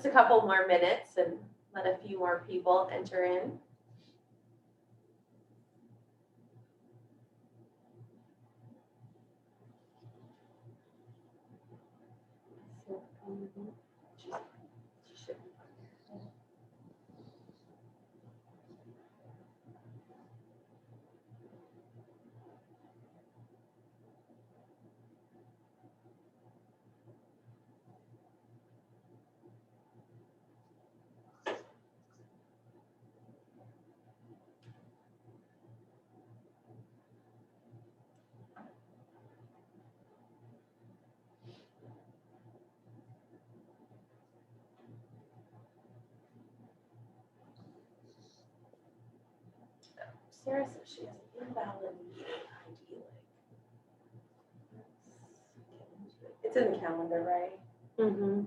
just a couple more minutes and let a few more people enter in. Sarah says she has an invalid meeting ID link. It's in the calendar, right? Mm-hmm.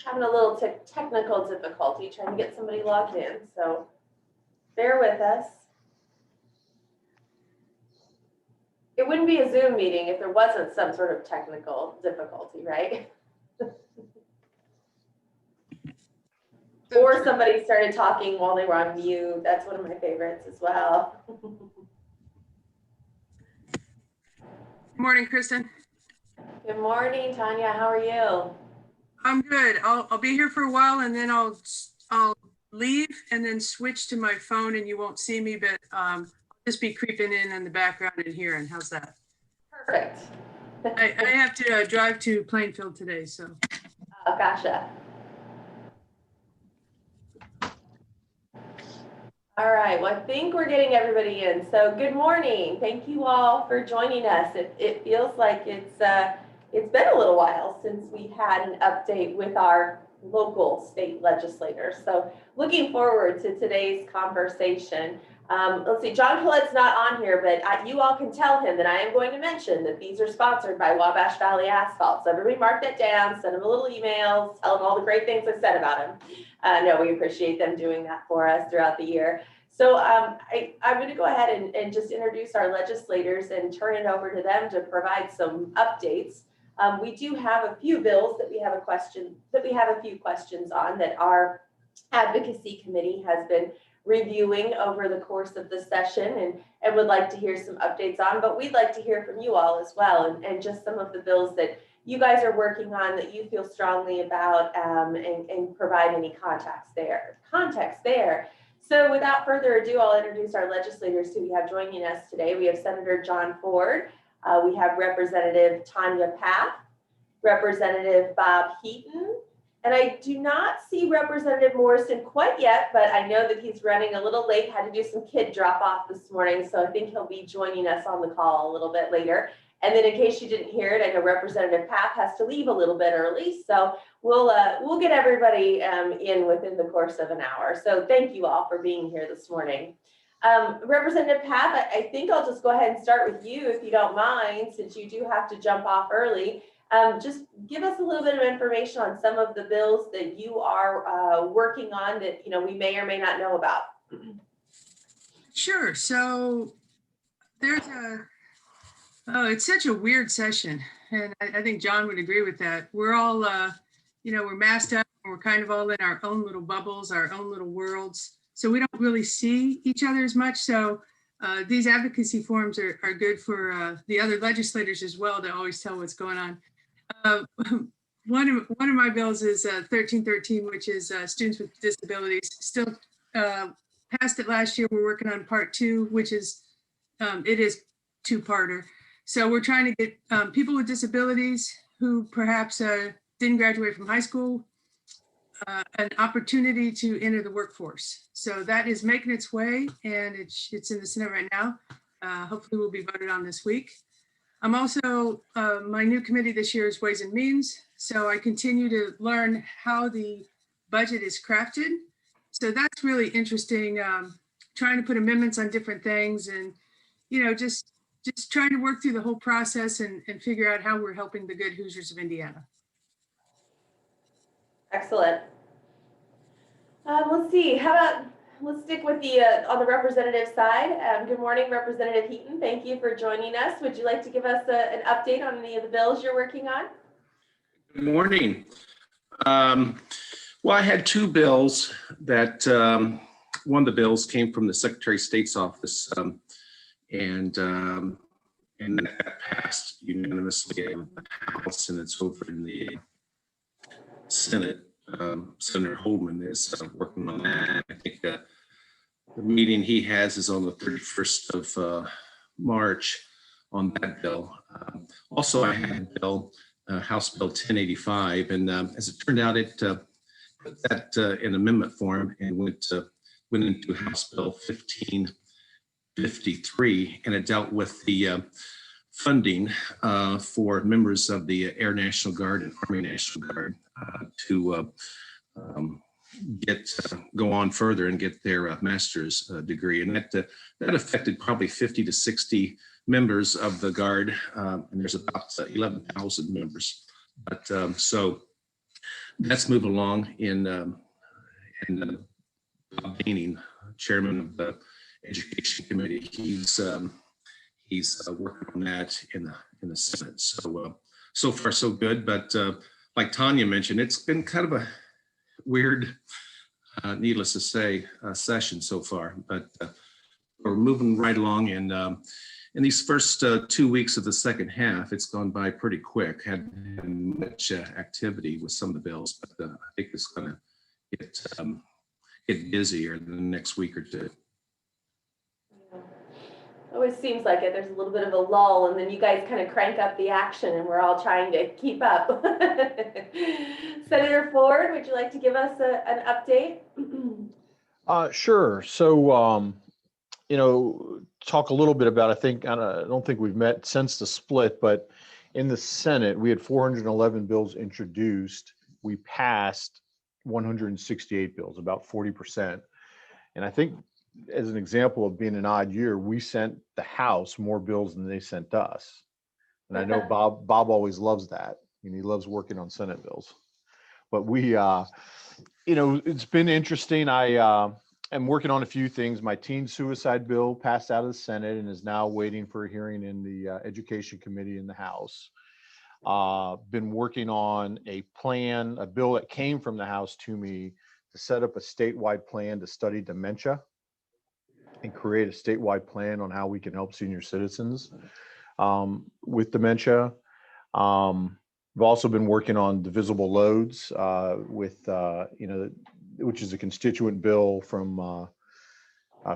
Having a little technical difficulty trying to get somebody logged in, so bear with us. It wouldn't be a Zoom meeting if there wasn't some sort of technical difficulty, right? Or somebody started talking while they were on mute. That's one of my favorites as well. Good morning, Kristen. Good morning, Tanya. How are you? I'm good. I'll be here for a while, and then I'll leave and then switch to my phone, and you won't see me, but I'll just be creeping in the background and hearing. How's that? Perfect. I have to drive to Plainfield today, so. Oh, gotcha. All right, well, I think we're getting everybody in. So good morning. Thank you all for joining us. It feels like it's been a little while since we had an update with our local state legislators. So looking forward to today's conversation. Let's see, John Collette's not on here, but you all can tell him that I am going to mention that these are sponsored by Wabash Valley Asphalt. So everybody mark that down, send him a little email, tell him all the great things I said about him. No, we appreciate them doing that for us throughout the year. So I'm going to go ahead and just introduce our legislators and turn it over to them to provide some updates. We do have a few bills that we have a few questions on that our advocacy committee has been reviewing over the course of the session and would like to hear some updates on, but we'd like to hear from you all as well, and just some of the bills that you guys are working on that you feel strongly about, and provide any context there. So without further ado, I'll introduce our legislators who we have joining us today. We have Senator John Ford, we have Representative Tanya Path, Representative Bob Heaton, and I do not see Representative Morrison quite yet, but I know that he's running a little late, had to do some kid drop off this morning, so I think he'll be joining us on the call a little bit later. And then in case you didn't hear it, I know Representative Path has to leave a little bit early, so we'll get everybody in within the course of an hour. So thank you all for being here this morning. Representative Path, I think I'll just go ahead and start with you if you don't mind, since you do have to jump off early. Just give us a little bit of information on some of the bills that you are working on that we may or may not know about. Sure. So there's it's such a weird session, and I think John would agree with that. We're all we're masked up, and we're kind of all in our own little bubbles, our own little worlds. So we don't really see each other as much. So these advocacy forums are good for the other legislators as well to always tell what's going on. One of my bills is 1313, which is students with disabilities. Still passed it last year. We're working on part 2, which is it is two-parter. So we're trying to get people with disabilities who perhaps didn't graduate from high school an opportunity to enter the workforce. So that is making its way, and it's in the Senate right now. Hopefully will be voted on this week. I'm also, my new committee this year is Ways and Means. So I continue to learn how the budget is crafted. So that's really interesting. trying to put amendments on different things and, just trying to work through the whole process and figure out how we're helping the good Hoosiers of Indiana. Excellent. Let's see, let's stick with on the representative side. Good morning, Representative Heaton. Thank you for joining us. Would you like to give us an update on any of the bills you're working on? Good morning. Well, I had two bills that, one of the bills came from the Secretary of State's office, and that passed unanimously in the House, and it's over in the Senate. Senator Holman is working on that. I think the meeting he has is on the 31st of March on that bill. Also, I had a bill, House Bill 1085, and as it turned out, it put that in amendment form and went into House Bill 1553, and it dealt with the funding for members of the Air National Guard and Army National Guard to go on further and get their master's degree, and that affected probably 50 to 60 members of the Guard, and there's about 11,000 members. But so that's moved along in Bob Baining, chairman of the Education Committee. He's working on that in the Senate. So so far so good. But like Tanya mentioned, it's been kind of a weird, needless to say, session so far. But we're moving right along, and in these first 2 weeks of the second half, it's gone by pretty quick. Had much activity with some of the bills, but I think it's going to get busier in the next week or two. Always seems like it. There's a little bit of a lull, and then you guys kind of crank up the action, and we're all trying to keep up. Senator Ford, would you like to give us an update? Sure. So, talk a little bit about, I don't think we've met since the split, but in the Senate, we had 411 bills introduced. We passed 168 bills, about 40%. And I think, as an example of being an odd year, we sent the House more bills than they sent us. And I know Bob always loves that. He loves working on Senate bills. But we, it's been interesting. I am working on a few things. My teen suicide bill passed out of the Senate and is now waiting for a hearing in the Education Committee in the House. Been working on a bill that came from the House to me to set up a statewide plan to study dementia and create a statewide plan on how we can help senior citizens with dementia. We've also been working on divisible loads with, which is a constituent bill from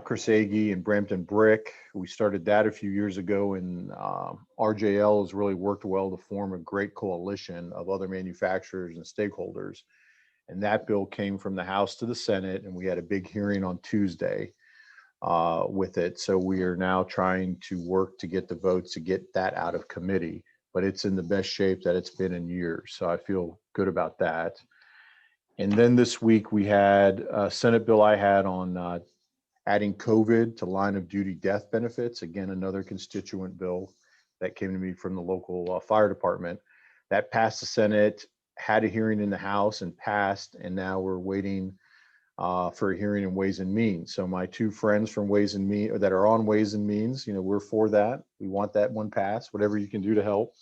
Chris Agee and Brampton Brick. We started that a few years ago, and RJL has really worked well to form a great coalition of other manufacturers and stakeholders. And that bill came from the House to the Senate, and we had a big hearing on Tuesday with it. So we are now trying to work to get the votes to get that out of committee, but it's in the best shape that it's been in years. So I feel good about that. And then this week we had a Senate bill I had on adding COVID to line of duty death benefits. Again, another constituent bill that came to me from the local fire department. That passed the Senate, had a hearing in the House and passed, and now we're waiting for a hearing in Ways and Means. So my two friends from Ways and Means that are on Ways and Means, we're for that. We want that one passed, whatever you can do to help.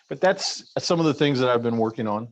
But that's some of the things that I've been working on.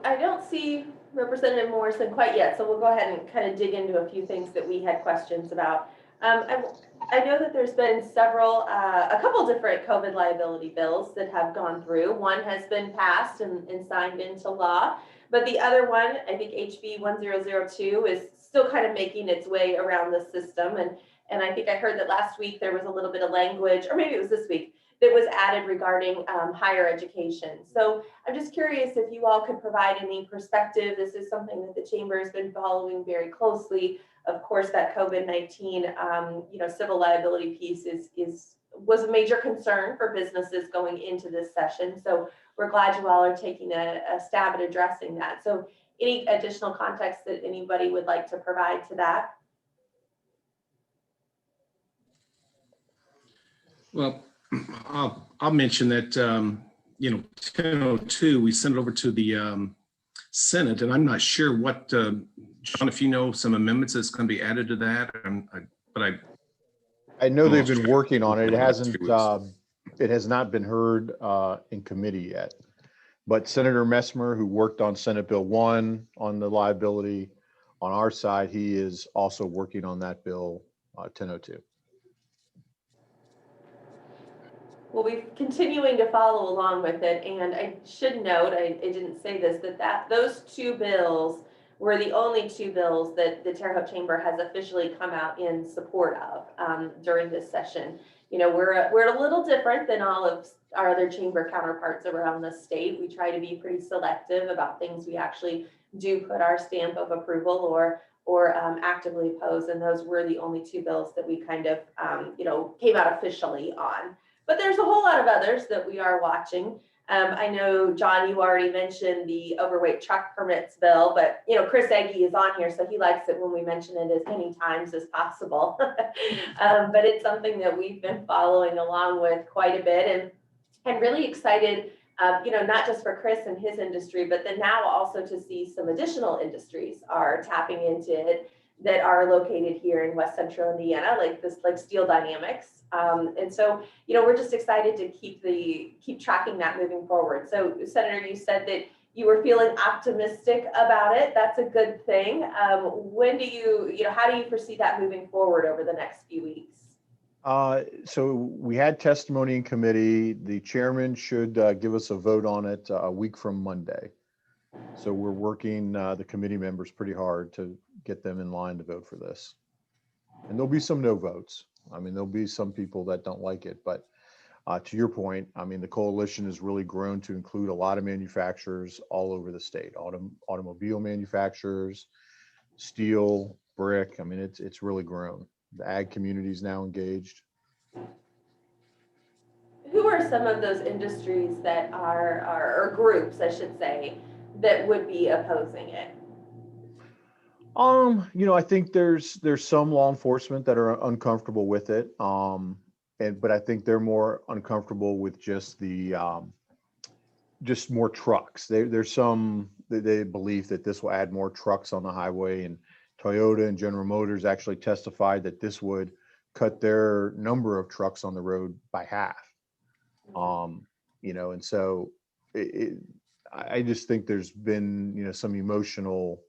I don't see Representative Morrison quite yet, so we'll go ahead and kind of dig into a few things that we had questions about. I know that there's been a couple different COVID liability bills that have gone through. One has been passed and signed into law, but the other one, I think HB 1002, is still kind of making its way around the system. And I think I heard that last week there was a little bit of language, or maybe it was this week, that was added regarding higher education. So I'm just curious if you all could provide any perspective. This is something that the Chamber has been following very closely. Of course, that COVID-19, civil liability piece was a major concern for businesses going into this session. So we're glad you all are taking a stab at addressing that. So any additional context that anybody would like to provide to that? Well, I'll mention that, 1002, we sent it over to the Senate, and I'm not sure what, John, if you know some amendments that's going to be added to that, but I know they've Almost been working on it. It hasn't, 3 weeks. it has not been heard in committee yet. But Senator Messmer, who worked on Senate Bill 1 on the liability on our side, he is also working on that bill 1002. We'll be continuing to follow along with it, and I should note, I didn't say this, that those two bills were the only two bills that the Terre Haute Chamber has officially come out in support of during this session. You know, we're a little different than all of our other chamber counterparts around the state. We try to be pretty selective about things we actually do put our stamp of approval or actively oppose, and those were the only two bills that we kind of came out officially on. But there's a whole lot of others that we are watching. I know, John, you already mentioned the overweight truck permits bill, but Chris Eggy is on here, so he likes it when we mention it as many times as possible. But it's something that we've been following along with quite a bit, and really excited, not just for Chris and his industry, but then now also to see some additional industries are tapping into it that are located here in West Central Indiana, like Steel Dynamics. And so, we're just excited to keep tracking that moving forward. So, Senator, you said that you were feeling optimistic about it. That's a good thing. When do how do you foresee that moving forward over the next few weeks? So we had testimony in committee. The chairman should give us a vote on it a week from Monday. So we're working the committee members pretty hard to get them in line to vote for this. And there'll be some no votes. I mean, there'll be some people that don't like it, but to your point, I mean, the coalition has really grown to include a lot of manufacturers all over the state, automobile manufacturers, steel, brick. I mean, it's really grown. The ag community is now engaged. Who are some of those industries that or groups, I should say, that would be opposing it? I think there's some law enforcement that are uncomfortable with it. But I think they're more uncomfortable with just just more trucks. There's some they believe that this will add more trucks on the highway, and Toyota and General Motors actually testified that this would cut their number of trucks on the road by half. And so I just think there's been, some emotional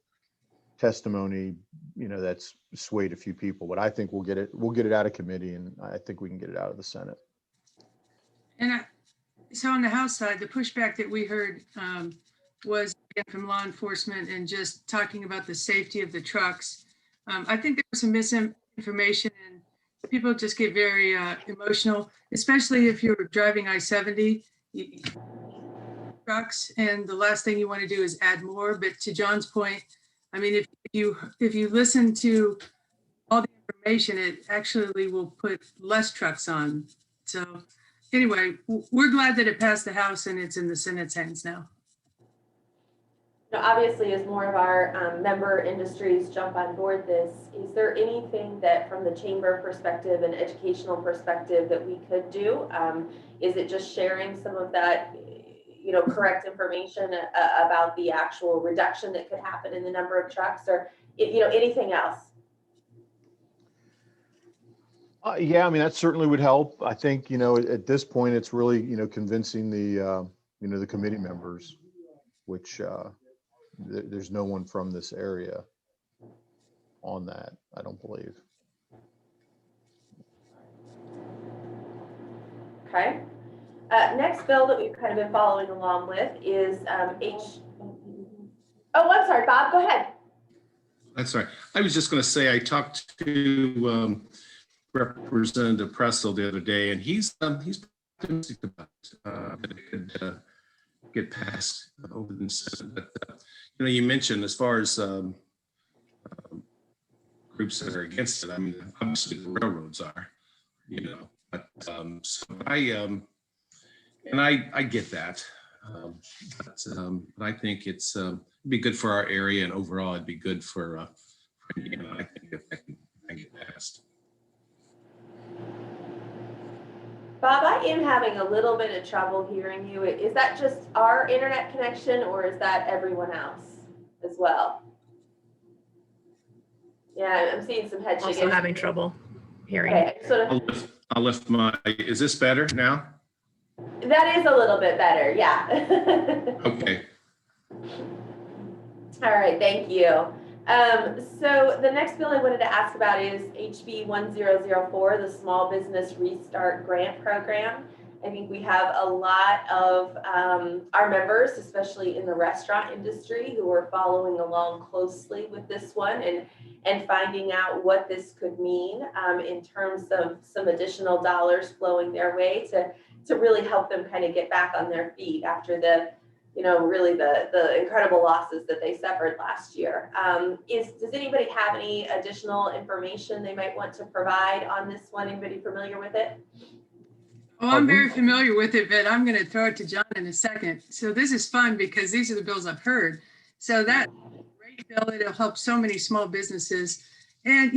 testimony, that's swayed a few people, but I think we'll get it out of committee, and I think we can get it out of the Senate. And so on the House side, the pushback that we heard was from law enforcement and just talking about the safety of the trucks. I think there was some misinformation, and people just get very emotional, especially if you're driving I-70 trucks, and the last thing you want to do is add more. But to John's point, I mean, if you listen to all the information, it actually will put less trucks on. So anyway, we're glad that it passed the House and it's in the Senate's hands now. Obviously, as more of our member industries jump on board this, is there anything that from the chamber perspective and educational perspective that we could do? Is it just sharing some of that, correct information about the actual reduction that could happen in the number of trucks, or, anything else? Yeah, I mean, that certainly would help. I think, at this point, it's really, convincing the, the committee members, which there's no one from this area on that, I don't believe. Okay. Next bill that we've kind of been following along with is Oh, I'm sorry, Bob, go ahead. That's right. I was just going to say, I talked to Representative Pressel the other day, and he's optimistic about that it could get passed over the Senate. But you mentioned as far as groups that are against it. I mean, obviously the railroads are, but so I get that. But I think it'd be good for our area, and overall it'd be good for Indiana, I think, if that can get passed. Bob, I am having a little bit of trouble hearing you. Is that just our internet connection, or is that everyone else as well? Yeah, I'm seeing some head shaking. Also having trouble hearing. Okay, I'll lift my, is this better now? that is a little bit better, yeah. Okay. All right, thank you. So the next bill I wanted to ask about is HB 1004, the Small Business Restart Grant Program. I think we have a lot of our members, especially in the restaurant industry, who are following along closely with this one and finding out what this could mean in terms of some additional dollars flowing their way to really help them kind of get back on their feet after the really the incredible losses that they suffered last year. Does anybody have any additional information they might want to provide on this one? Anybody familiar with it? Oh, I'm very familiar with it, but I'm going to throw it to John in a second. So this is fun because these are the bills I've heard. So that's a great bill. It'll help so many small businesses. And,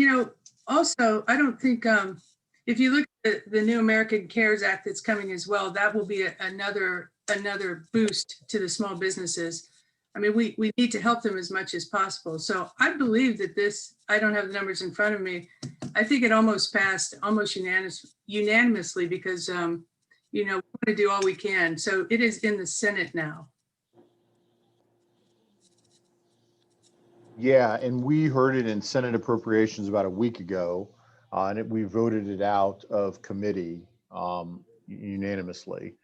also, I don't think, if you look at the new American CARES Act that's coming as well, that will be another boost to the small businesses. I mean, we need to help them as much as possible. So I believe that this, I don't have the numbers in front of me. I think it almost passed unanimously because, we want to do all we can. So it is in the Senate now. Yeah, and we heard it in Senate Appropriations about a week ago, and we voted it out of committee unanimously.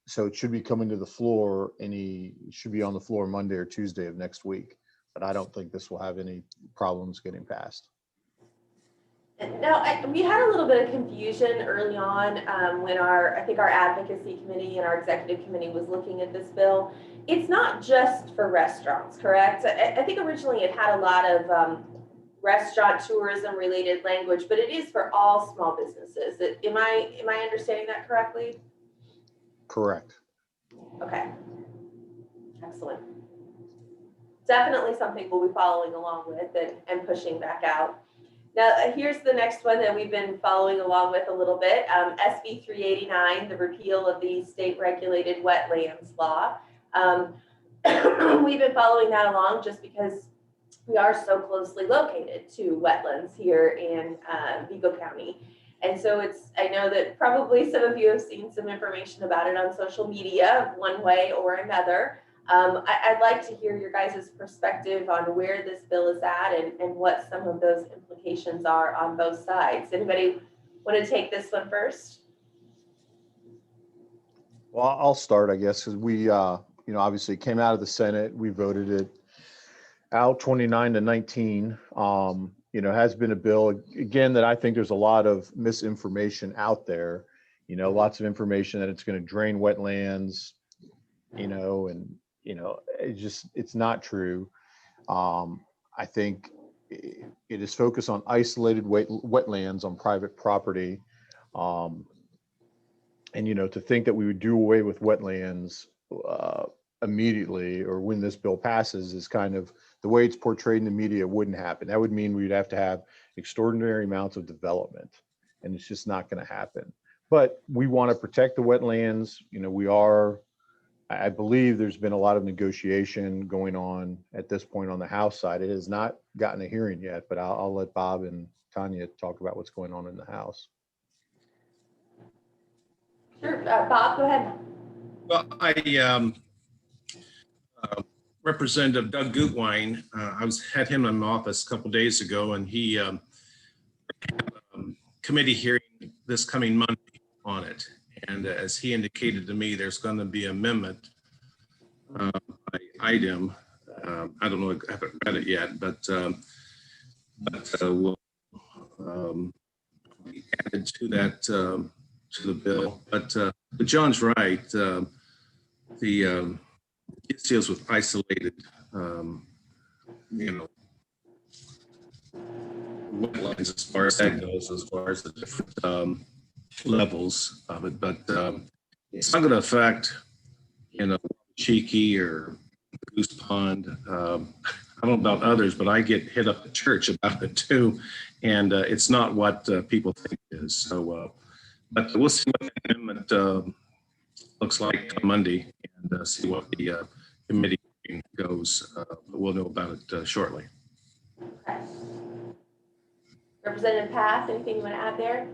So it should be coming to the floor, and he should be on the floor Monday or Tuesday of next week. But I don't think this will have any problems getting passed. No, we had a little bit of confusion early on when I think our advocacy committee and our executive committee was looking at this bill. It's not just for restaurants, correct? I think originally it had a lot of restaurant tourism related language, but it is for all small businesses. Am I understanding that correctly? Correct. Okay. Excellent. Definitely something we'll be following along with and pushing back out. Now, here's the next one that we've been following along with a little bit, SB 389, the repeal of the state regulated wetlands law. We've been following that along just because we are so closely located to wetlands here in Vigo County. And so I know that probably some of you have seen some information about it on social media one way or another. I'd like to hear your guys' perspective on where this bill is at and what some of those implications are on both sides. Anybody want to take this one first? Well, I'll start, I guess, because we, obviously it came out of the Senate. We voted it out 29-19. Has been a bill, again, that I think there's a lot of misinformation out there. Lots of information that it's going to drain wetlands, it's not true. I think it is focused on isolated wetlands on private property. To think that we would do away with wetlands immediately or when this bill passes is kind of the way it's portrayed in the media. Wouldn't happen. That would mean we'd have to have extraordinary amounts of development, and it's just not going to happen. But we want to protect the wetlands. I believe there's been a lot of negotiation going on at this point on the House side. It has not gotten a hearing yet, but I'll let Bob and Tanya talk about what's going on in the House. Sure, Bob, go ahead. Well, Representative Doug Gutwein, I had him in my office a couple of days ago, and he committee hearing this coming Monday on it. And as he indicated to me, there's going to be amendment by item. I don't know, I haven't read it yet, but we'll be added to that to the bill. But John's right. It deals with isolated, wetlands as far as that goes, as far as the different levels of it, but it's not going to affect in a cheeky or goose pond. I don't know about others, but I get hit up at church about it too. And it's not what people think it is. So, but we'll see what the amendment looks like on Monday and see what the committee goes. We'll know about it shortly. Okay. Representative Path, anything you want to add there?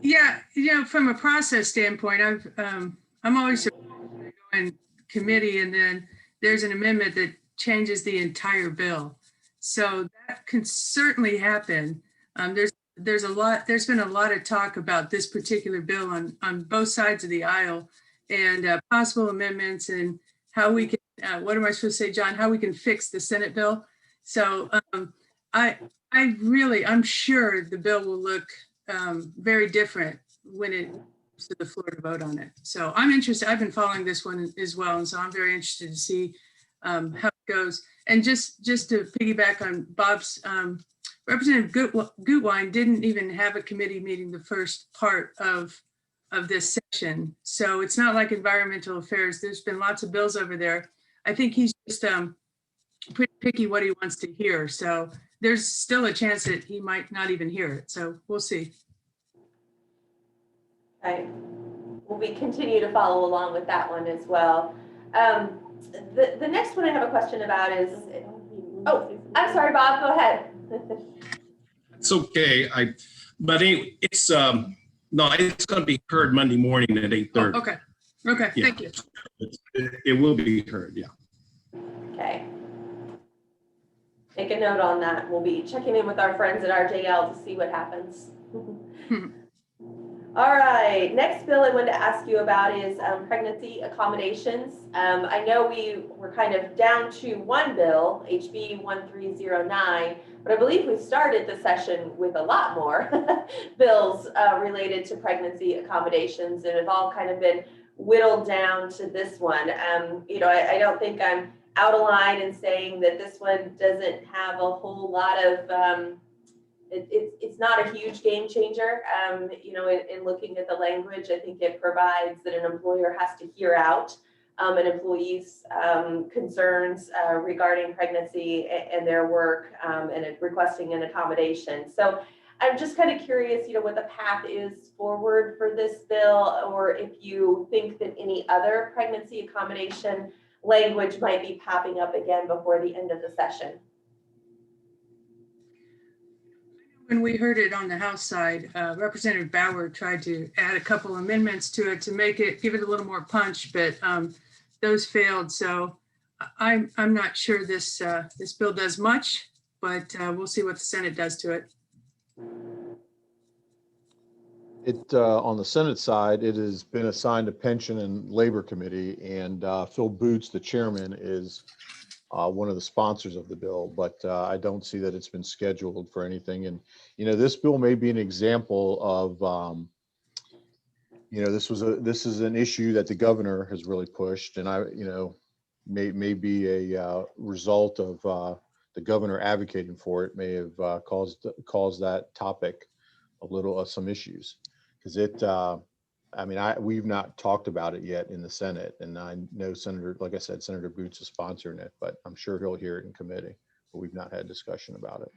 Yeah, from a process standpoint, I'm always surprised when I go in committee and then there's an amendment that changes the entire bill. So that can certainly happen. There's been a lot of talk about this particular bill on both sides of the aisle, and possible amendments and how we can, what am I supposed to say, John, how we can fix the Senate bill. So I'm sure the bill will look very different when it comes to the floor to vote on it. So I'm interested. I've been following this one as well. And so I'm very interested to see how it goes. And just to piggyback on Bob's, Representative Gutwein didn't even have a committee meeting the first part of this session. So it's not like environmental affairs. There's been lots of bills over there. I think he's just pretty picky what he wants to hear. So there's still a chance that he might not even hear it. So we'll see. Okay. Well, we continue to follow along with that one as well. The next one I have a question about is, oh, I'm sorry, Bob, go ahead. It's okay. But anyway, it's going to be heard Monday morning at 8:30. Oh, okay. Okay. Yeah. Thank you. It will be heard. Yeah. Okay. Make a note on that. We'll be checking in with our friends at RJL to see what happens. All right, next bill I wanted to ask you about is pregnancy accommodations. I know we were kind of down to one bill, HB 1309, but I believe we started the session with a lot more bills related to pregnancy accommodations, and have all kind of been whittled down to this one. I don't think I'm out of line in saying that this one doesn't have a whole lot of it's not a huge game changer. In looking at the language, I think it provides that an employer has to hear out an employee's concerns regarding pregnancy and their work and requesting an accommodation. So I'm just kind of curious, what the path is forward for this bill, or if you think that any other pregnancy accommodation language might be popping up again before the end of the session. When we heard it on the House side, Representative Bauer tried to add a couple amendments to it to give it a little more punch, but those failed. So I'm not sure this bill does much, but we'll see what the Senate does to it. On the Senate side, it has been assigned to Pension and Labor Committee, and Phil Boots, the chairman, is one of the sponsors of the bill, but I don't see that it's been scheduled for anything. And, this bill may be an example of, this is an issue that the governor has really pushed, and may be a result of the governor advocating for it, may have caused that topic some issues, because we've not talked about it yet in the Senate, and I know like I said, Senator Boots is sponsoring it, but I'm sure he'll hear it in committee, but we've not had discussion about it.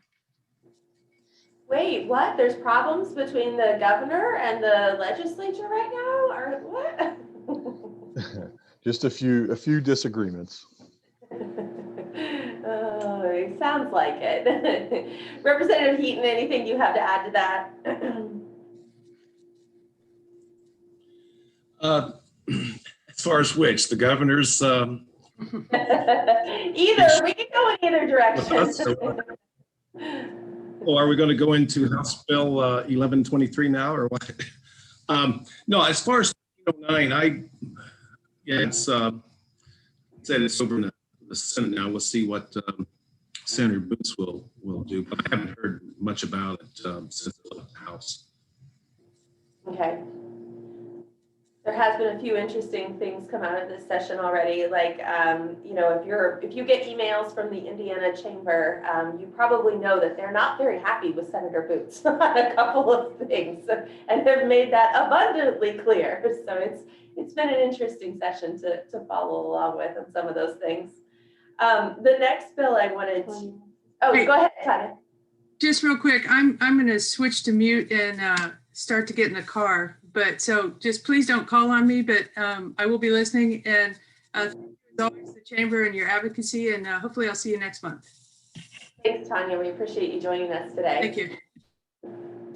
Wait, what? There's problems between the governor and the legislature right now, or what? Just a few disagreements. Oh, it sounds like it. Representative Heaton, anything you have to add to that? As far as which, the governor's Either, we can go in either direction. Well, are we going to go into House Bill 1123 now, or what? No, as far as 9, it's said it's over in the Senate now. We'll see what Senator Boots will do, but I haven't heard much about it since it left the House. Okay. There has been a few interesting things come out of this session already. Like, you know, if you get emails from the Indiana Chamber, you probably know that they're not very happy with Senator Boots on a couple of things, and have made that abundantly clear. So it's been an interesting session to follow along with on some of those things. The next bill I wanted to, oh, Wait. go ahead, Tanya. Just real quick, I'm going to switch to mute and start to get in the car. But so just please don't call on me, but I will be listening. And thank you as always, the Chamber and your advocacy. And hopefully I'll see you next month. Thanks, Tanya. We appreciate you joining us today. Thank you.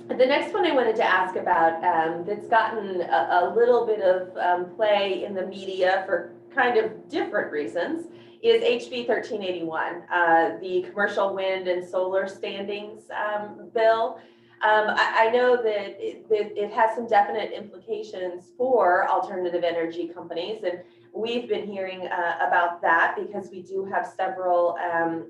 The next one I wanted to ask about that's gotten a little bit of play in the media for kind of different reasons is HB 1381, the commercial wind and solar standings bill. I know that it has some definite implications for alternative energy companies, and we've been hearing about that because we do have several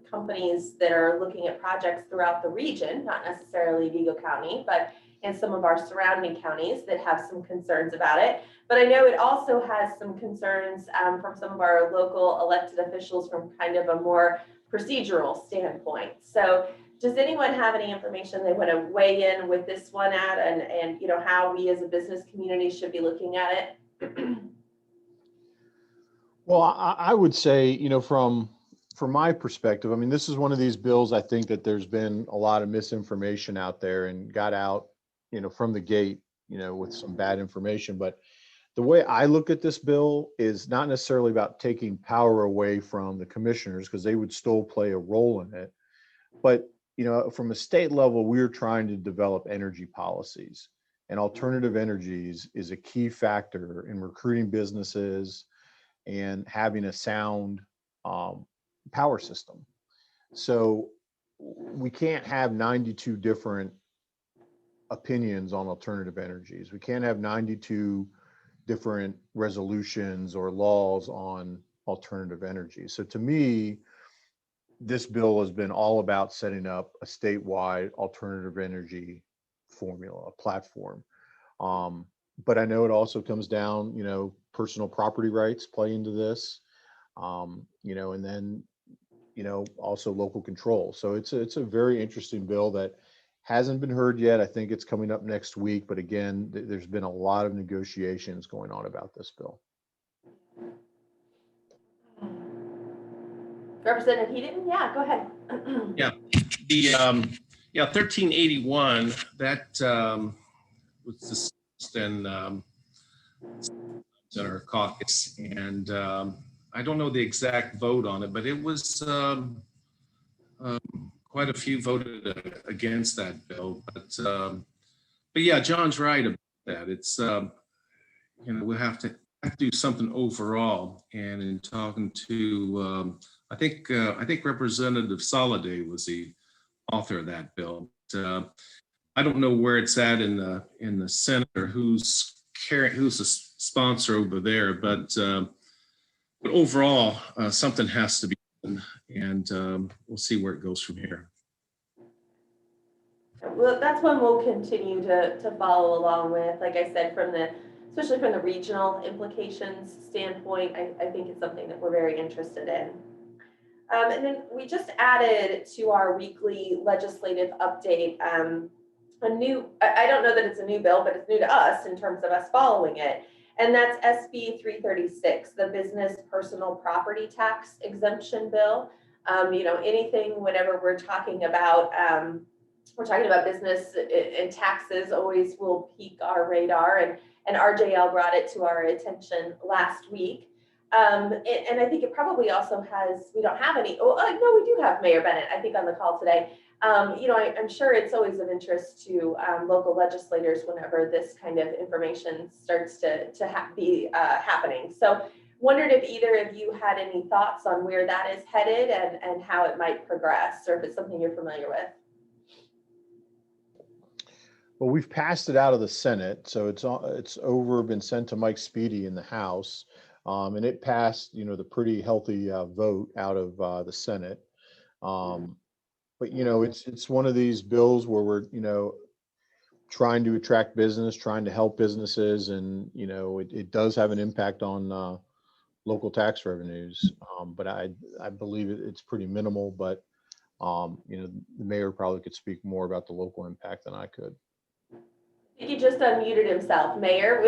companies that are looking at projects throughout the region, not necessarily Vigo County, but in some of our surrounding counties that have some concerns about it. But I know it also has some concerns from some of our local elected officials from kind of a more procedural standpoint. So does anyone have any information they want to weigh in with this one at, and you know, how we as a business community should be looking at it? Well, I would say, you know, from my perspective, I mean, this is one of these bills, I think that there's been a lot of misinformation out there and got out, you know, from the gate, you know, with some bad information. But the way I look at this bill is not necessarily about taking power away from the commissioners, because they would still play a role in it. But, you know, from a state level, we're trying to develop energy policies, and alternative energies is a key factor in recruiting businesses and having a sound power system. So we can't have 92 different opinions on alternative energies. We can't have 92 different resolutions or laws on alternative energy. So to me, this bill has been all about setting up a statewide alternative energy formula, a platform. But I know it also comes down, you know, personal property rights play into this, you know, and then, you know, also local control. So it's a very interesting bill that hasn't been heard yet. I think it's coming up next week. But again, there's been a lot of negotiations going on about this bill. Representative Heaton, yeah, go ahead. Yeah, the 1381 that was discussed in our caucus, and I don't know the exact vote on it, but it was quite a few voted against that bill. But yeah, John's right about that. It's you know, we have to do something overall. And in talking to I think Representative Soliday was the author of that bill. I don't know where it's at in the Senate or who's the sponsor over there, but overall, something has to be done, and we'll see where it goes from here. Well, that's one we'll continue to follow along with. Like I said, especially from the regional implications standpoint, I think it's something that we're very interested in. And then we just added to our weekly legislative update a new, I don't know that it's a new bill, but it's new to us in terms of us following it. And that's SB 336, the Business Personal Property Tax Exemption Bill. You know, anything, whenever we're talking about business and taxes, always will pique our radar. And RJL brought it to our attention last week. And I think it probably also has, we don't have any, no, we do have Mayor Bennett, I think, on the call today. You know, I'm sure it's always of interest to local legislators whenever this kind of information starts to be happening. So wondered if either of you had any thoughts on where that is headed and how it might progress, or if it's something you're familiar with. Well, we've passed it out of the Senate, so it's been sent to Mike Speedy in the House, and it passed, you know, the pretty healthy vote out of the Senate. But you know, it's one of these bills where we're, you know, trying to attract business, trying to help businesses, and it does have an impact on local tax revenues. But I believe it's pretty minimal. But the mayor probably could speak more about the local impact than I could. He just unmuted himself. Mayor,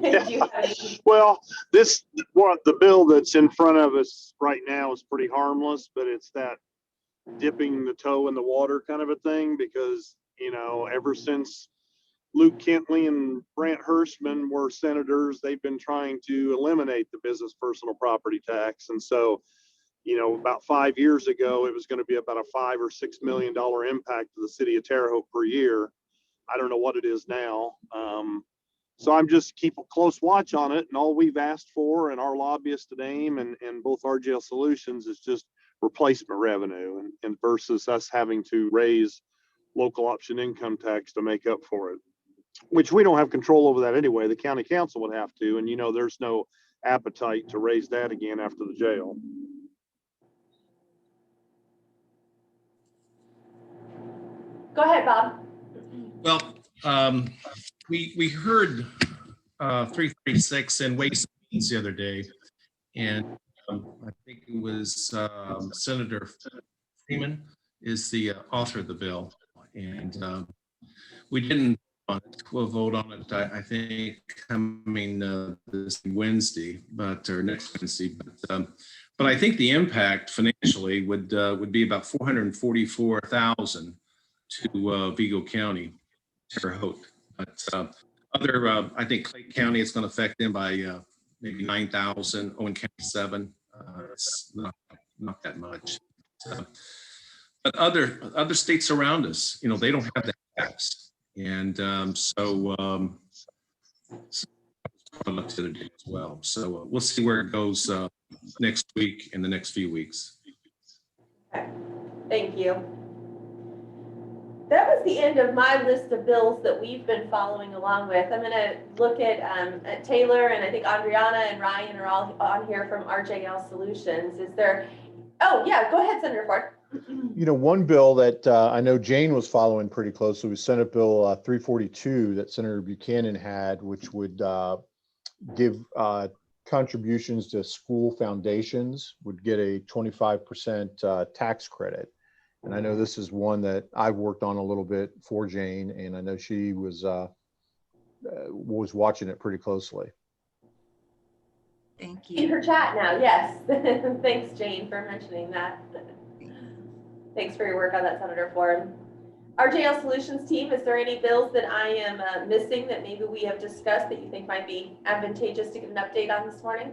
did you have any? Well, the bill that's in front of us right now is pretty harmless, but it's that dipping the toe in the water kind of a thing, because, ever since Luke Kentley and Brant Hirschman were senators, they've been trying to eliminate the business personal property tax. And so, about 5 years ago, it was going to be about a $5 or $6 million impact to the city of Terre Haute per year. I don't know what it is now. So I'm just keep a close watch on it. And all we've asked for, and our lobbyists at AIM and both RGL Solutions, is just replacement revenue, and versus us having to raise local option income tax to make up for it, which we don't have control over that anyway. The county council would have to, and there's no appetite to raise that again after the jail. Go ahead, Bob. Well, we heard 336 in Ways and Means the other day, and I think it was Senator Freeman is the author of the bill, and we didn't vote on it. We'll vote on it, I think, coming this Wednesday, or next Wednesday. But I think the impact financially would be about $444,000 to Vigo County, Terre Haute. But I think Clay County, it's going to affect them by maybe 9,000. Owen County 7. It's not that much. But other states around us, they don't have that tax, and so up to the day as well. So we'll see where it goes next week and the next few weeks. Okay. Thank you. That was the end of my list of bills that we've been following along with. I'm going to look at Taylor, and I think Adriana and Ryan are all on here from RJL Solutions. Is there? Oh yeah, go ahead, Senator Ford. One bill that I know Jane was following pretty closely was Senate Bill 342 that Senator Buchanan had, which would give contributions to school foundations would get a 25% tax credit. And I know this is one that I've worked on a little bit for Jane, and I know she was watching it pretty closely. Thank In you. her chat now, yes. Thanks, Jane, for mentioning that. Thanks for your work on that, Senator Ford. RJL Solutions team, is there any bills that I am missing that maybe we have discussed that you think might be advantageous to get an update on this morning?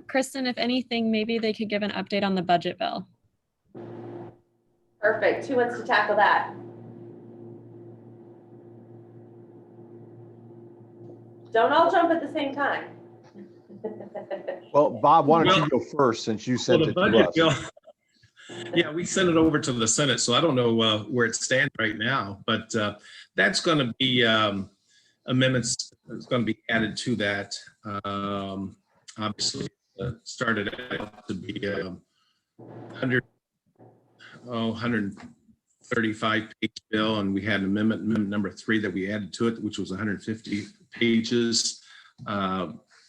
Kristen, if anything, maybe they could give an update on the budget bill. Perfect. Who wants to tackle that? Don't all jump at the same time. Well, Bob, why don't you go first, since you sent the it to budget us? bill, yeah, we sent it over to the Senate, so I don't know where it stands right now, but that's going to be amendments that's going to be added to that. Obviously, started out to be 135 page bill, and we had amendment number 3 that we added to it, which was 150 pages.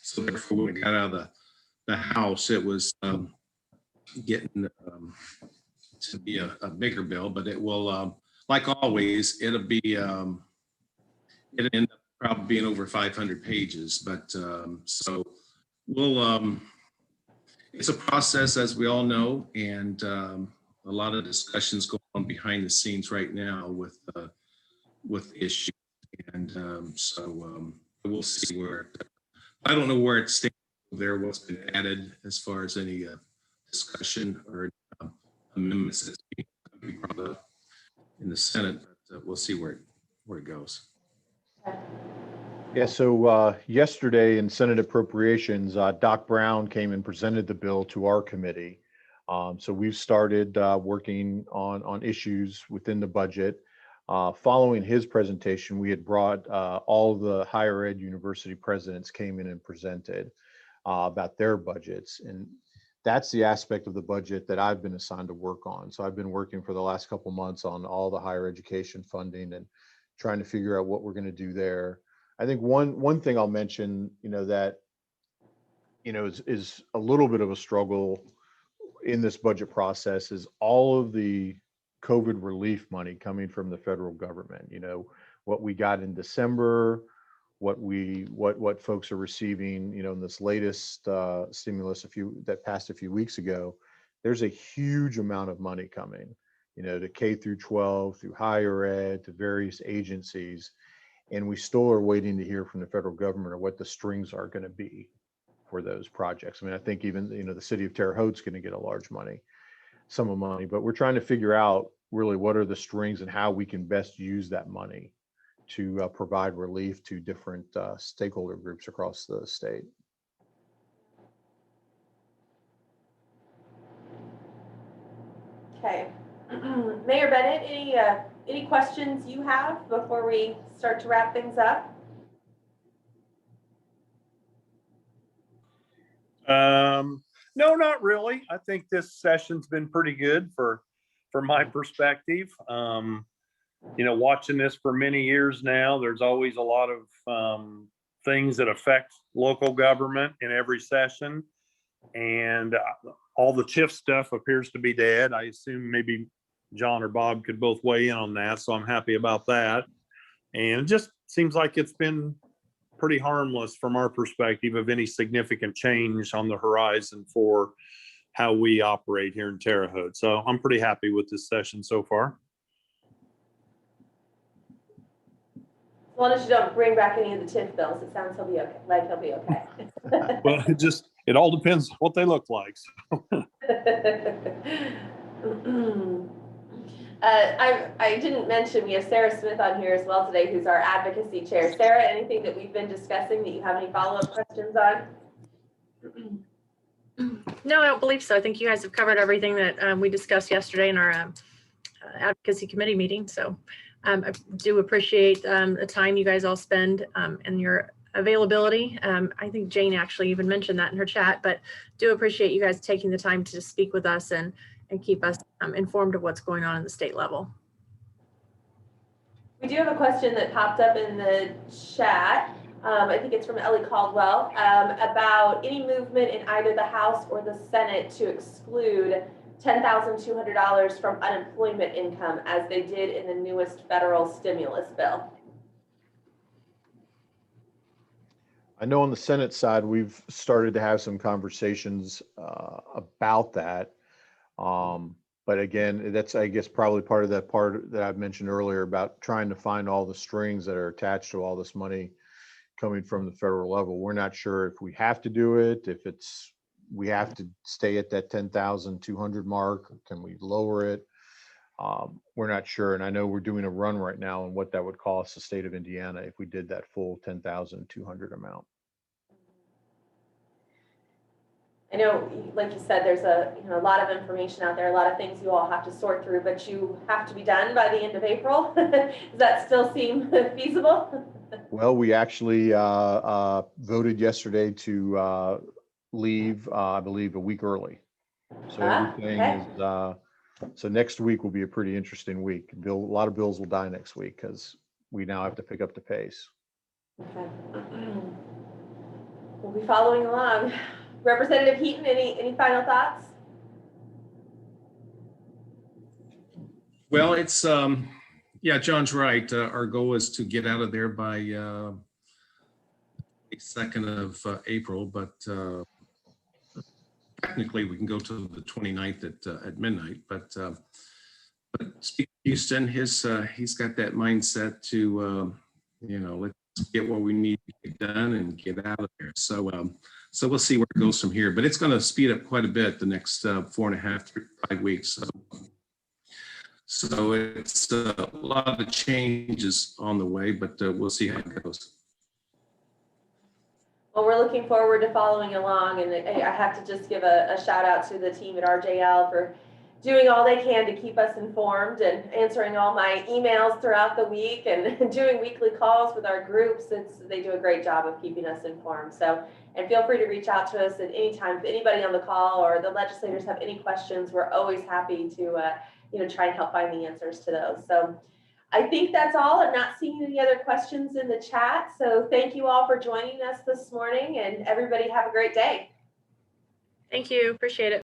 So therefore, when we got out of the House, it was getting to be a bigger bill, but it will, like always, it'll end up probably being over 500 pages. But so we'll, it's a process, as we all know, and a lot of discussions going on behind the scenes right now with issues, and so we'll see where. I don't know where it stands there, what's been added as far as any discussion or amendments that's being brought up in the Senate, but we'll see where it goes. Yeah, so yesterday in Senate Appropriations, Doc Brown came and presented the bill to our committee. So we've started working on issues within the budget. Following his presentation, we had brought all of the higher ed university presidents came in and presented about their budgets. And that's the aspect of the budget that I've been assigned to work on. So I've been working for the last couple months on all the higher education funding and trying to figure out what we're going to do there. I think one thing I'll mention, that is a little bit of a struggle in this budget process is all of the COVID relief money coming from the federal government. What we got in December, what folks are receiving, in this latest stimulus that passed a few weeks ago. There's a huge amount of money coming, to K through 12, through higher ed, to various agencies. And we still are waiting to hear from the federal government or what the strings are going to be for those projects. I mean, I think even, the city of Terre Haute's going to get a large sum of money, but we're trying to figure out really what are the strings and how we can best use that money to provide relief to different stakeholder groups across the state. Okay. Mayor Bennett, any questions you have before we start to wrap things up? No, not really. I think this session's been pretty good from my perspective. Watching this for many years now, there's always a lot of things that affect local government in every session. And all the TIF stuff appears to be dead. I assume maybe John or Bob could both weigh in on that. So I'm happy about that. And it just seems like it's been pretty harmless from our perspective of any significant change on the horizon for how we operate here in Terre Haute. So I'm pretty happy with this session so far. As long as you don't bring back any of the TIF bills, it sounds he'll be okay. Well, it all depends what they look like. I didn't mention we have Sarah Smith on here as well today, who's our advocacy chair. Sarah, anything that we've been discussing that you have any follow-up questions on? No, I don't believe so. I think you guys have covered everything that we discussed yesterday in our advocacy committee meeting. So I do appreciate the time you guys all spend and your availability. I think Jane actually even mentioned that in her chat, but do appreciate you guys taking the time to speak with us and keep us informed of what's going on in the state level. We do have a question that popped up in the chat. I think it's from Ellie Caldwell about any movement in either the House or the Senate to exclude $10,200 from unemployment income as they did in the newest federal stimulus bill. I know on the Senate side, we've started to have some conversations about that. But again, that's, I guess, probably part of that part that I've mentioned earlier about trying to find all the strings that are attached to all this money coming from the federal level. We're not sure if we have to do it, if we have to stay at that 10,200 mark, can we lower it? We're not sure. And I know we're doing a run right now on what that would cost the state of Indiana if we did that full 10,200 amount. I know, like you said, there's a lot of information out there, a lot of things you all have to sort through, but you have to be done by the end of April. Does that still seem feasible? Well, we actually voted yesterday to leave, I believe, a week early. So everything is, so next week will be a pretty interesting week. A lot of bills will die next week because we now have to pick up the pace. Okay. We'll be following along. Representative Heaton, any final thoughts? Well, it's, yeah, John's right. Our goal is to get out of there by the 2nd of April, but technically we can go to the 29th at midnight. But Speaker Houston, he's got that mindset to, let's get what we need to get done and get out of there. So we'll see where it goes from here, but it's going to speed up quite a bit the next 4.5 to 5 weeks. So it's a lot of changes on the way, but we'll see how it goes. Well, we're looking forward to following along, and I have to just give a shout out to the team at RJL for doing all they can to keep us informed and answering all my emails throughout the week and doing weekly calls with our groups. They do a great job of keeping us informed. So, and feel free to reach out to us at any time. If anybody on the call or the legislators have any questions, we're always happy to try and help find the answers to those. So I think that's all. I'm not seeing any other questions in the chat. So thank you all for joining us this morning, and everybody have a great day. Thank you. Appreciate it.